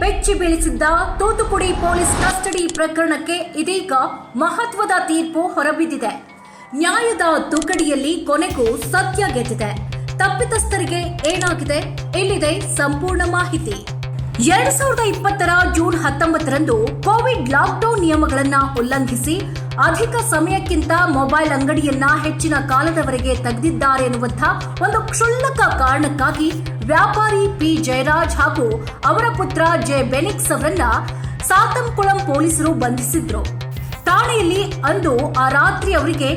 ಬೆಚ್ಚಿ ಬೀಳಿಸಿದ್ದ Thoothukudi police custody ಪ್ರಕರಣಕ್ಕೆ ಇದೀಗ ಮಹತ್ವದ ತೀರ್ಪು ಹೊರಬಿದ್ದಿದೆ. ನ್ಯಾಯದ ತುಕಡಿಯಲ್ಲಿ ಕೊನೆಗೂ ಸತ್ಯ ಗೆದ್ದಿದೆ. ತಪ್ಪಿತಸ್ಥರಿಗೆ ಏನಾಗಿದೆ? ಇಲ್ಲಿದೆ ಸಂಪೂರ್ಣ ಮಾಹಿತಿ. 2020 ಜೂನ್ 19ರಂದು ಕೋವಿಡ್ ಲಾಕ್ಡೌನ್ ನಿಯಮಗಳನ್ನು ಉಲ್ಲಂಘಿಸಿ ಅಧಿಕ ಸಮಯಕ್ಕಿಂತ ಮೊಬೈಲ್ ಅಂಗಡಿಯನ್ನ ಹೆಚ್ಚಿನ ಕಾಲದವರೆಗೆ ತೆಗೆದಿದ್ದಾರೆ ಎನ್ನುವಂತಹ ಒಂದು ಕ್ಷುಲ್ಲಕ ಕಾರಣಕ್ಕಾಗಿ ವ್ಯಾಪಾರಿ ಪಿ ಜಯರಾಜ್ ಹಾಗೂ ಅವರ ಪುತ್ರ ಜೆ ಬೆನಿಕ್ಸ್ ಅವರನ್ನ ಸಾತಂಕುಳಂ ಪೊಲೀಸರು ಬಂಧಿಸಿದ್ರು. ಠಾಣೆಯಲ್ಲಿ ಅಂದು ಆ ರಾತ್ರಿ ಅವರಿಗೆ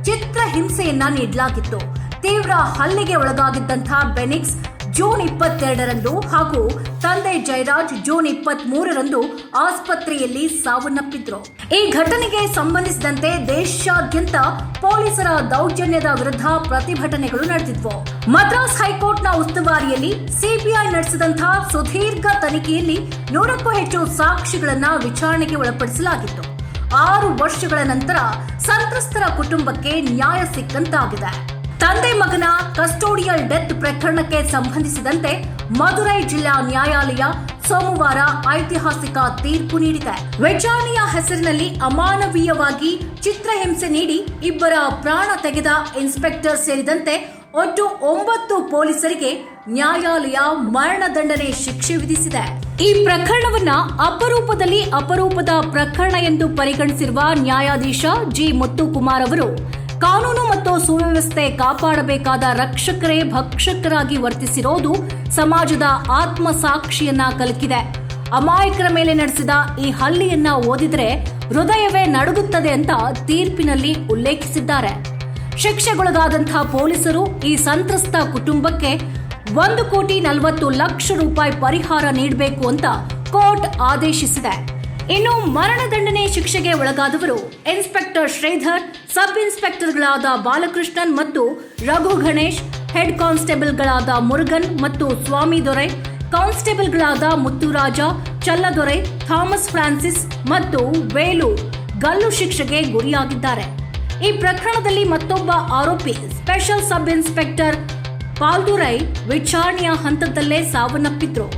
ಚಿತ್ರಹಿಂಸೆಯನ್ನ ನೀಡಲಾಗಿತ್ತು. ತೀವ್ರ ಹಲ್ಲೆಗೆ ಒಳಗಾಗಿದ್ದಂತಹ ಬೆನಿಕ್ಸ್ ಜೂನ್ 22ರಂದು ಹಾಗೂ ತಂದೆ ಜಯರಾಜ್ ಜೂನ್ 23ರಂದು ಆಸ್ಪತ್ರೆಯಲ್ಲಿ ಸಾವನ್ನಪ್ಪಿದ್ರು. ಈ ಘಟನೆಗೆ ಸಂಬಂಧಿಸಿದಂತೆ ದೇಶಾದ್ಯಂತ ಪೊಲೀಸರ ದೌರ್ಜನ್ಯದ ವಿರುದ್ಧ ಪ್ರತಿಭಟನೆಗಳು ನಡೆದಿದ್ವು. ಮದ್ರಾಸ್ ಹೈಕೋರ್ಟ್ನ ಉಸ್ತುವಾರಿಯಲ್ಲಿ ಸಿಬಿಐ ನಡೆಸಿದಂತಹ ಸುದೀರ್ಘ ತನಿಖೆಯಲ್ಲಿ 100ಕ್ಕೂ ಹೆಚ್ಚು ಸಾಕ್ಷಿಗಳನ್ನ ವಿಚಾರಣೆಗೆ ಒಳಪಡಿಸಲಾಗಿತ್ತು. 6 ವರ್ಷಗಳ ನಂತರ ಸಂತ್ರಸ್ತರ ಕುಟುಂಬಕ್ಕೆ ನ್ಯಾಯ ಸಿಕ್ಕಂತಾಗಿದೆ. ತಂದೆ ಮಗನ ಕಸ್ಟೋಡಿಯಲ್ ಡೆತ್ ಪ್ರಕರಣಕ್ಕೆ ಸಂಬಂಧಿಸಿದಂತೆ ಮದುರೈ ಜಿಲ್ಲಾ ನ್ಯಾಯಾಲಯ ಸೋಮವಾರ ಐತಿಹಾಸಿಕ ತೀರ್ಪು ನೀಡಿದೆ. ವಿಚಾರಣೆಯ ಹೆಸರಿನಲ್ಲಿ ಅಮಾನವೀಯವಾಗಿ ಚಿತ್ರಹಿಂಸೆ ನೀಡಿ ಇಬ್ಬರ ಪ್ರಾಣ ತೆಗೆದ ಇನ್ಸ್ಪೆಕ್ಟರ್ ಸೇರಿದಂತೆ ಒಟ್ಟು 9 ಪೊಲೀಸರಿಗೆ ನ್ಯಾಯಾಲಯ ಮರಣದಂಡನೆ ಶಿಕ್ಷೆ ವಿಧಿಸಿದೆ. ಈ ಪ್ರಕರಣವನ್ನ ಅಪರೂಪದ ಪ್ರಕರಣ ಎಂದು ಪರಿಗಣಿಸಿರುವ ನ್ಯಾಯಾಧೀಶ ಜಿ ಮುತ್ತುಕುಮಾರ್ ಅವರು ಕಾನೂನು ಮತ್ತು ಸುವ್ಯವಸ್ಥೆ ಕಾಪಾಡಬೇಕಾದ ರಕ್ಷಕರೇ ಭಕ್ಷಕರಾಗಿ ವರ್ತಿಸಿರೋದು ಸಮಾಜದ ಆತ್ಮಸಾಕ್ಷಿಯನ್ನ ಕಲಕಿದೆ. ಅಮಾಯಕರ ಮೇಲೆ ನಡೆಸಿದ ಈ ಹಲ್ಲೆಯನ್ನ ಓದಿದರೆ ಹೃದಯವೇ ನಡುಗುತ್ತದೆ ಅಂತ ತೀರ್ಪಿನಲ್ಲಿ ಉಲ್ಲೇಖಿಸಿದ್ದಾರೆ. ಶಿಕ್ಷೆಗೊಳಗಾದಂತಹ ಪೊಲೀಸರು ಈ ಸಂತ್ರಸ್ತ ಕುಟುಂಬಕ್ಕೆ 1,40,00,000 ರೂಪಾಯಿ ಪರಿಹಾರ ನೀಡಬೇಕು ಅಂತ ಕೋರ್ಟ್ ಆದೇಶಿಸಿದೆ. ಇನ್ನು ಮರಣದಂಡನೆ ಶಿಕ್ಷೆಗೆ ಒಳಗಾದವರು ಇನ್ಸ್ಪೆಕ್ಟರ್ ಶ್ರೀಧರ್, ಸಬ್ ಇನ್ಸ್ಪೆಕ್ಟರ್ಗಳಾದ ಬಾಲಕೃಷ್ಣನ್ ಮತ್ತು ರಘು ಗಣೇಶ್, ಹೆಡ್ ಕಾನ್ಸ್ಟೇಬಲ್ಗಳಾದ ಮುರುಗನ್ ಮತ್ತು ಸ್ವಾಮಿ ದೊರೆ, ಕಾನ್ಸ್ಟೇಬಲ್ಗಳಾದ ಮುತ್ತುರಾಜ, ಚಲ್ಲದೊರೆ, ಥಾಮಸ್ ಫ್ರಾನ್ಸಿಸ್ ಮತ್ತು ವೇಲು ಗಲ್ಲು ಶಿಕ್ಷೆಗೆ ಗುರಿಯಾಗಿದ್ದಾರೆ. ಈ ಪ್ರಕರಣದಲ್ಲಿ ಮತ್ತೊಬ್ಬ ಆರೋಪಿ ಸ್ಪೆಷಲ್ ಸಬ್ ಇನ್ಸ್ಪೆಕ್ಟರ್ ಪಾಲ್ದುರೈ ವಿಚಾರಣೆಯ ಹಂತದಲ್ಲೇ ಸಾವನ್ನಪ್ಪಿದ್ರು.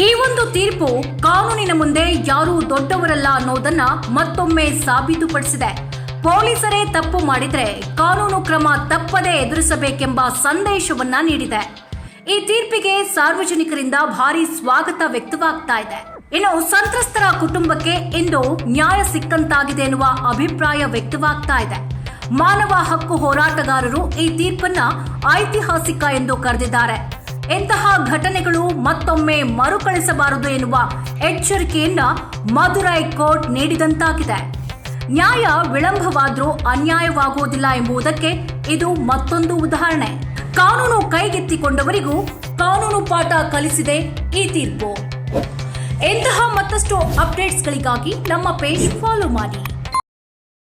ಈ ಒಂದು ತೀರ್ಪು ಕಾನೂನಿನ ಮುಂದೆ ಯಾರೂ ದೊಡ್ಡವರಲ್ಲ ಅನ್ನೋದನ್ನ ಮತ್ತೊಮ್ಮೆ ಸಾಬೀತುಪಡಿಸಿದೆ. ಪೊಲೀಸರೇ ತಪ್ಪು ಮಾಡಿದ್ರೆ ಕಾನೂನು ಕ್ರಮ ತಪ್ಪದೇ ಎದುರಿಸಬೇಕೆಂಬ ಸಂದೇಶವನ್ನ ನೀಡಿದೆ. ಈ ತೀರ್ಪಿಗೆ ಸಾರ್ವಜನಿಕರಿಂದ ಭಾರಿ ಸ್ವಾಗತ ವ್ಯಕ್ತವಾಗ್ತಾ ಇದೆ. ಇನ್ನು ಸಂತ್ರಸ್ತರ ಕುಟುಂಬಕ್ಕೆ ಇಂದು ನ್ಯಾಯ ಸಿಕ್ಕಂತಾಗಿದೆ ಎನ್ನುವ ಅಭಿಪ್ರಾಯ ವ್ಯಕ್ತವಾಗ್ತಾ ಇದೆ. ಮಾನವ ಹಕ್ಕು ಹೋರಾಟಗಾರರು ಈ ತೀರ್ಪನ್ನ ಐತಿಹಾಸಿಕ ಎಂದು ಕರೆದಿದ್ದಾರೆ. ಇಂತಹ ಘಟನೆಗಳು ಮತ್ತೊಮ್ಮೆ ಮರುಕಳಿಸಬಾರದು ಎನ್ನುವ ಎಚ್ಚರಿಕೆಯನ್ನ ಮದುರೈ ಕೋರ್ಟ್ ನೀಡಿದಂತಾಗಿದೆ. ನ್ಯಾಯ ವಿಳಂಬವಾದರೂ ಅನ್ಯಾಯವಾಗುವುದಿಲ್ಲ ಎಂಬುದಕ್ಕೆ ಇದು ಮತ್ತೊಂದು ಉದಾಹರಣೆ. ಕಾನೂನು ಕೈಗೆತ್ತಿಕೊಂಡವರಿಗೂ ಕಾನೂನು ಪಾಠ ಕಲಿಸಿದೆ ಈ ತೀರ್ಪು. ಇಂತಹ ಮತ್ತಷ್ಟು ಅಪ್ಡೇಟ್ಸ್ಗಳಿಗಾಗಿ ನಮ್ಮ ಪೇಜ್ ಫಾಲೋ ಮಾಡಿ.